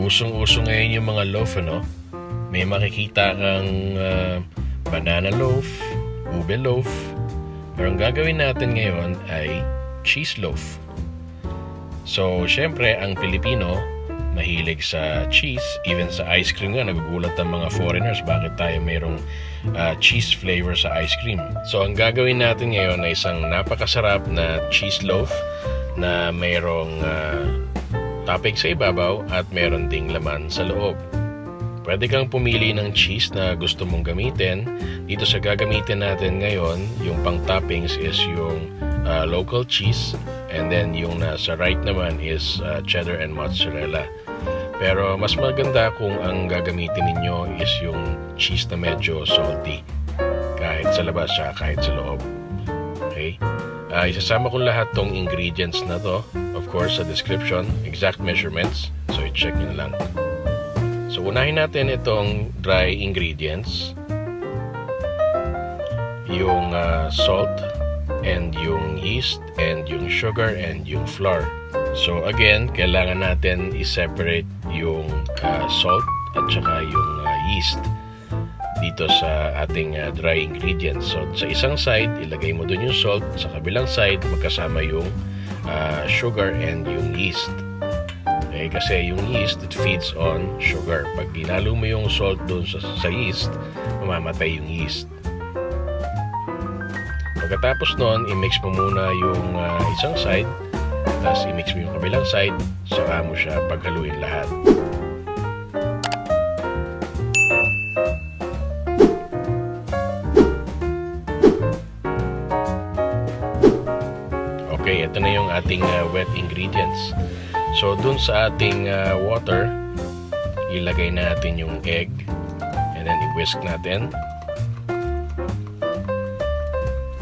Usong-uso ngayon yung mga loaf, ano? May makikita kang banana loaf, ube loaf. Pero ang gagawin natin ngayon ay cheese loaf. So, syempre, ang Pilipino, mahilig sa cheese. Even sa ice cream nga, nagugulat ang mga foreigners bakit tayo mayroong cheese flavor sa ice cream. So, ang gagawin natin ngayon ay isang napakasarap na cheese loaf na mayroong topping sa ibabaw at meron ding laman sa loob. Pwede kang pumili ng cheese na gusto mong gamitin. Dito sa gagamitin natin ngayon, yung pang toppings is yung local cheese, and then yung nasa right naman is cheddar and mozzarella. Pero mas maganda kung ang gagamitin ninyo is yung cheese na medyo salty, kahit sa labas siya, kahit sa loob. Okay? Isasama ko lahat tong ingredients na to, of course, sa description, exact measurements, so i-check nyo lang. So, unahin natin itong dry ingredients, yung salt, and yung yeast, and yung sugar, and yung flour. So, again, kailangan natin i-separate yung salt at saka yung yeast dito sa ating dry ingredients. So, sa isang side, ilagay mo dun yung salt. Sa kabilang side, magkasama yung sugar and yung yeast. Okay, kasi yung yeast, it feeds on sugar. Pag ginalo mo yung salt dun sa yeast, mamamatay yung yeast. Pagkatapos nun, i-mix mo muna yung isang side, tapos i-mix mo yung kabilang side, saka mo siya paghaluin lahat. Okay, ito na yung ating wet ingredients. So, dun sa ating water, ilagay natin yung egg, and then i-whisk natin.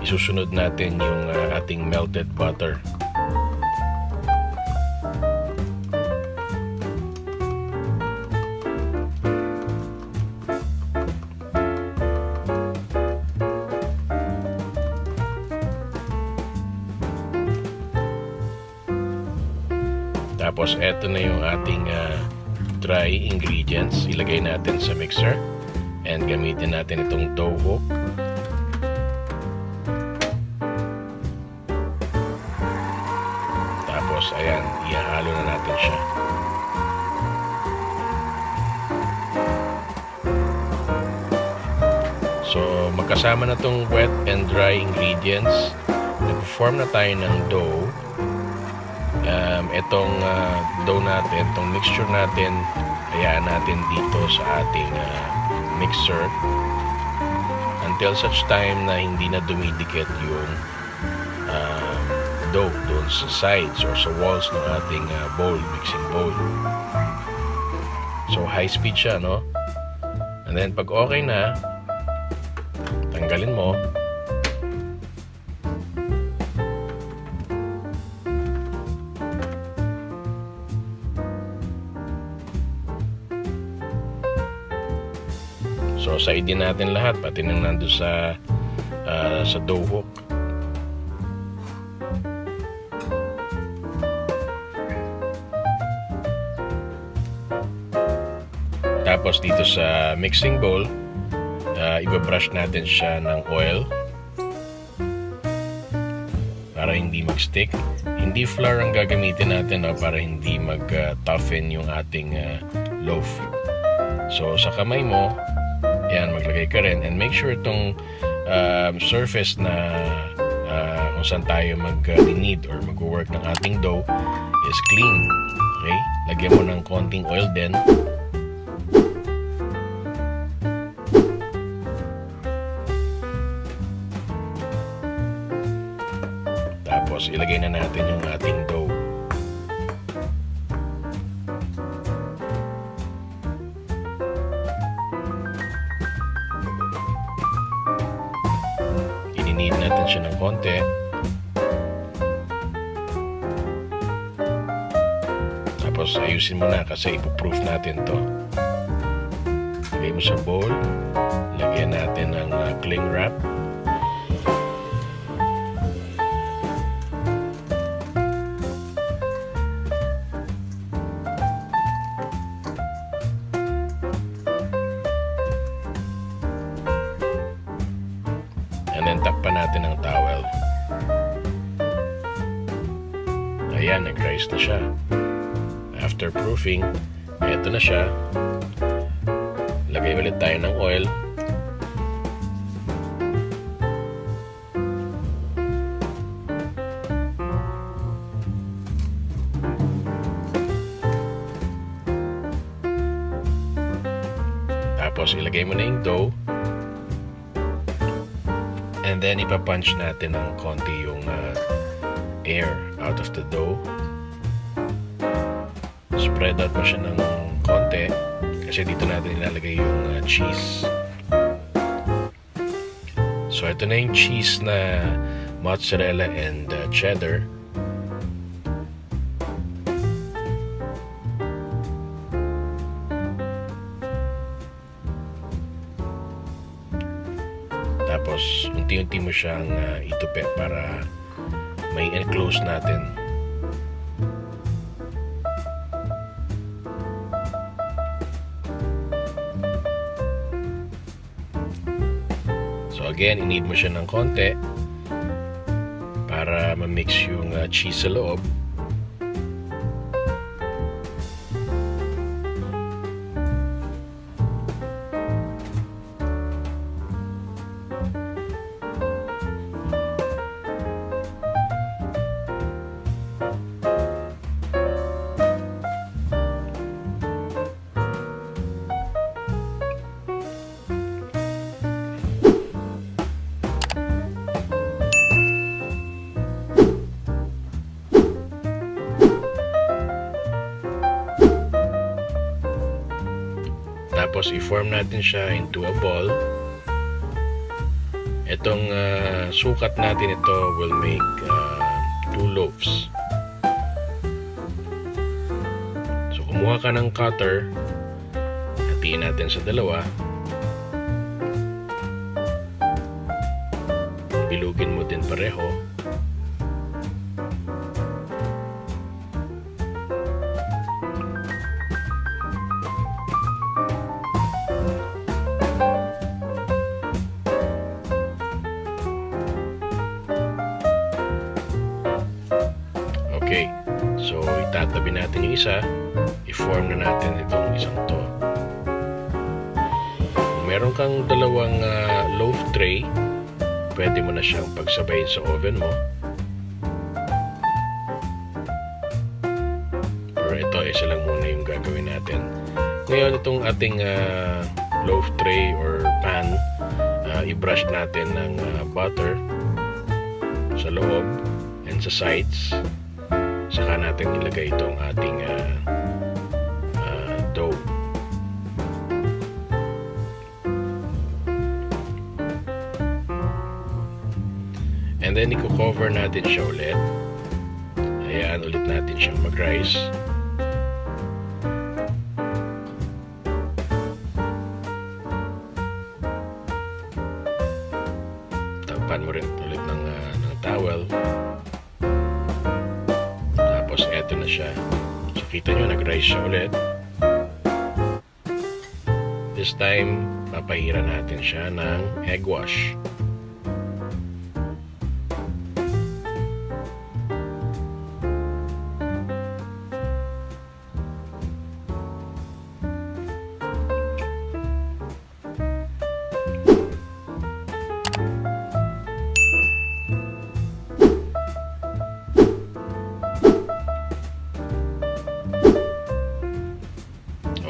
Isusunod natin yung ating melted butter. Tapos, eto na yung ating dry ingredients. Ilagay natin sa mixer. And gamitin natin itong dough hook. Tapos, ayan, ihalo na natin siya. So, magkasama na itong wet and dry ingredients. Nag-form na tayo ng dough. Itong dough natin, itong mixture natin, hayaan natin dito sa ating mixer until such time na hindi na dumidikit yung dough doon sa sides or sa walls ng ating bowl, mixing bowl. So high speed siya, no? And then pag okay na, tanggalin mo. So, side din natin lahat, pati nang nandun sa dough hook. Tapos, dito sa mixing bowl, ibabrush natin siya ng oil para hindi mag-stick. Hindi flour ang gagamitin natin, no, para hindi mag-toughen yung ating loaf. So, sa kamay mo, yan, maglagay ka rin, and make sure itong surface na kung saan tayo mag-knead or mag-work ng ating dough is clean. Okay? Lagyan mo ng konting oil din. Tapos ilagay na natin yung ating dough. I-knead natin siya ng konti. Tapos ayusin mo na kasi ipoproof natin to. Lagay mo sa bowl. Lagyan natin ng cling wrap. natin ng towel. Ayan, nag-rise na siya. After proofing, eto na siya. Lagay ulit tayo ng oil. Tapos ilagay mo na yung dough. And then ipapunch natin ng konti yung air out of the dough. Spread out mo siya ng konti kasi dito natin ilalagay yung cheese. So ito na yung cheese na mozzarella and cheddar. Tapos unti-unti mo siyang itupi para may enclose natin. So again, i-knead mo siya ng konti para ma-mix yung cheese sa loob. Tapos i-form natin siya into a ball. Itong sukat natin ito will make 2 loaves. So kumuha ka ng cutter, hatiin natin sa dalawa. Bilugin mo din pareho. Okay, so itatabi natin yung isa, i-form na natin itong isang to. Kung meron kang dalawang loaf tray, pwede mo na siyang pagsabayin sa oven mo. Pero ito, isa lang muna yung gagawin natin. Ngayon, itong ating loaf tray or pan, i-brush natin ng butter sa loob and sa sides. Saka natin ilagay itong ating dough. And then i-cover natin siya ulit. Hayaan ulit natin siyang mag-rise. Takpan mo rin ulit ng towel. Tapos eto na siya. So kita nyo, nag-rise siya ulit. This time, papahiran natin siya ng egg wash.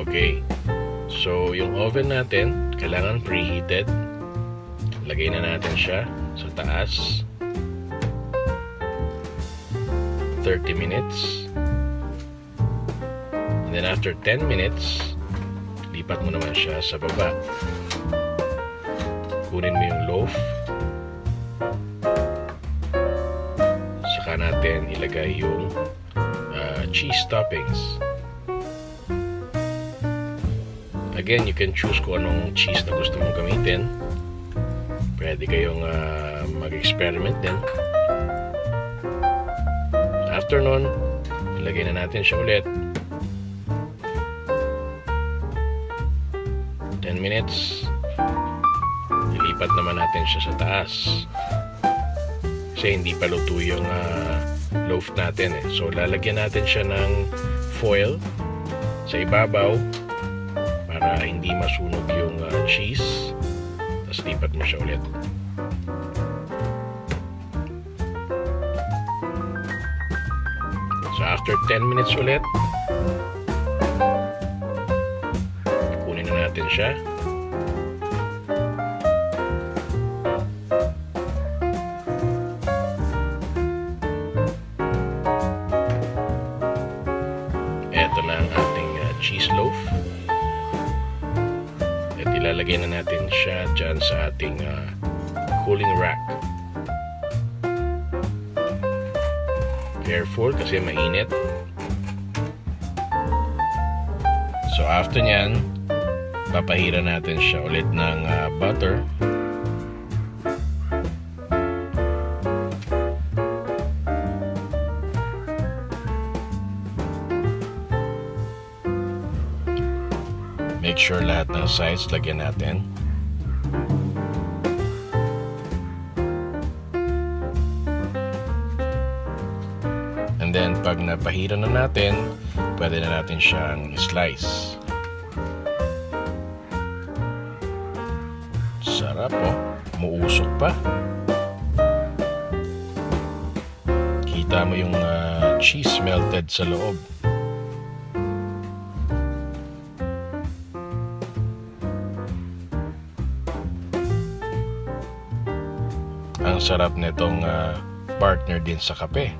Okay, so yung oven natin kailangan preheated. Lagay na natin siya sa taas. 30 minutes. And then after 10 minutes, lipat mo naman siya sa baba. Kunin mo yung loaf. Saka natin ilagay yung cheese toppings. Again, you can choose kung anong cheese na gusto mong gamitin. Pwede kayong mag-experiment din. After nun, ilagay na natin siya ulit. 10 minutes. Ilipat naman natin siya sa taas. kasi hindi pa luto yung loaf natin eh. So lalagyan natin siya ng foil sa ibabaw para hindi masunog yung cheese. Tapos lipat mo siya ulit. So after 10 minutes ulit, kunin na natin siya. Ito na ang ating cheese loaf. At ilalagay na natin siya dyan sa ating cooling rack. Careful kasi mainit. So after nyan, papahira natin siya ulit ng butter. Make sure lahat ng sides lagyan natin. And then pag napahira na natin, pwede na natin siyang slice. Sarap oh, muusok pa. Kita mo yung cheese melted sa loob. Ang sarap nitong partner din sa kape.